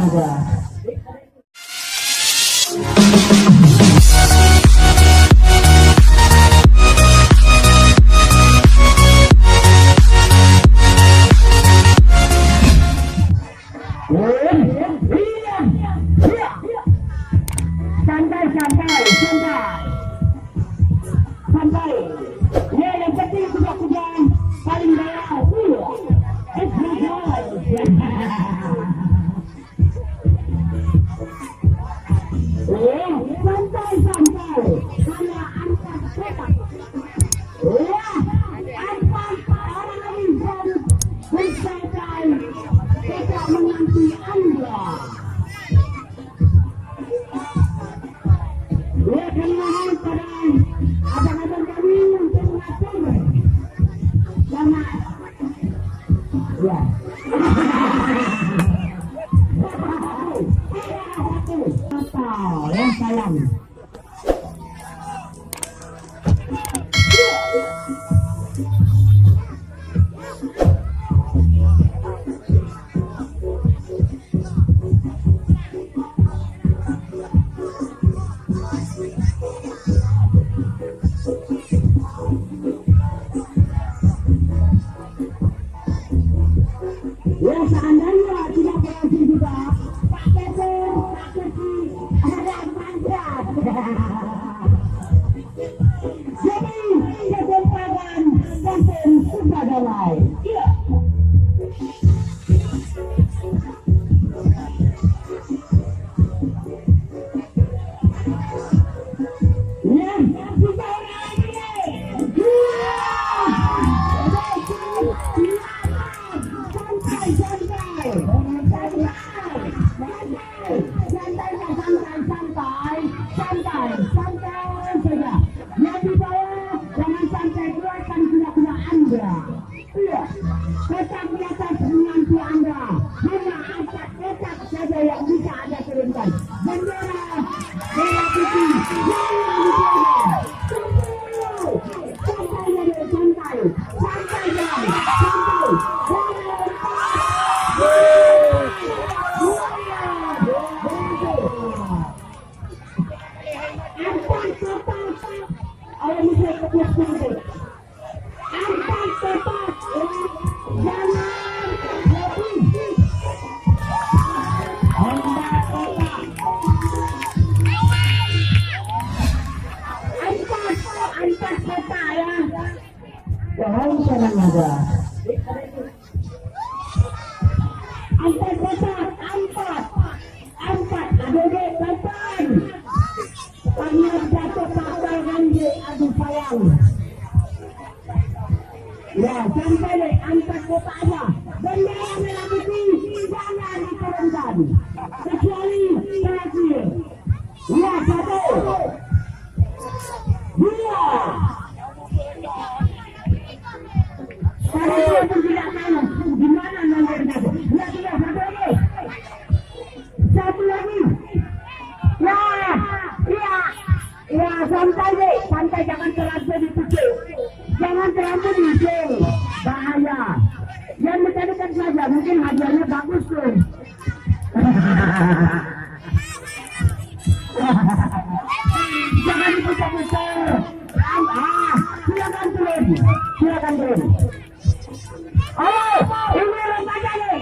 remaja. Santai, santai, santai, santai. Ya, yang penting kuda-kuda paling bawah. It's santai, santai. Karena angkat kotak. Ya, angkat orang lain bersantai. Kita menanti Anda. Ya, kenyahan pada abang-abang kami untuk mengatur. Selamat. Ya. Apa yang sayang? Ya, seandainya tidak berhasil juga, Pak Kete, Pak Keti, ada mantap. Jadi, kedempagan konten sudah damai. Iya. Ya, kita orang ini. Kotak di atas menanti Anda. Hanya angkat kotak saja yang bisa Anda turunkan. Bendera merah putih jangan digoyang. Santai, santai, santai, santai. Angkat kotak. Ayo bisa kepuas dulu. Angkat kotak. Jangan lebih. Angkat kotak. Angkat kotak ya. Jangan senang aja. Angkat kotak. Angkat. Adik-adik pelan. Karena jatuh pasal ganjil. Aduh sayang. Ya, sampai deh, angkat kotak aja. Bendera merah putih jangan diturunkan. Kecuali terakhir. Ya, 1, 2. Saya pun tidak tahu di mana nomornya. Ya, sudah, 1 lagi. 1 lagi. Ya, santai deh. Santai, jangan terlalu dipukul. Jangan terlalu diusir, bahaya. Yang dekat-dekat saja, mungkin hadiahnya bagus tuh. Jangan diputar-putar. Silakan turun. Oh, ini remaja nih.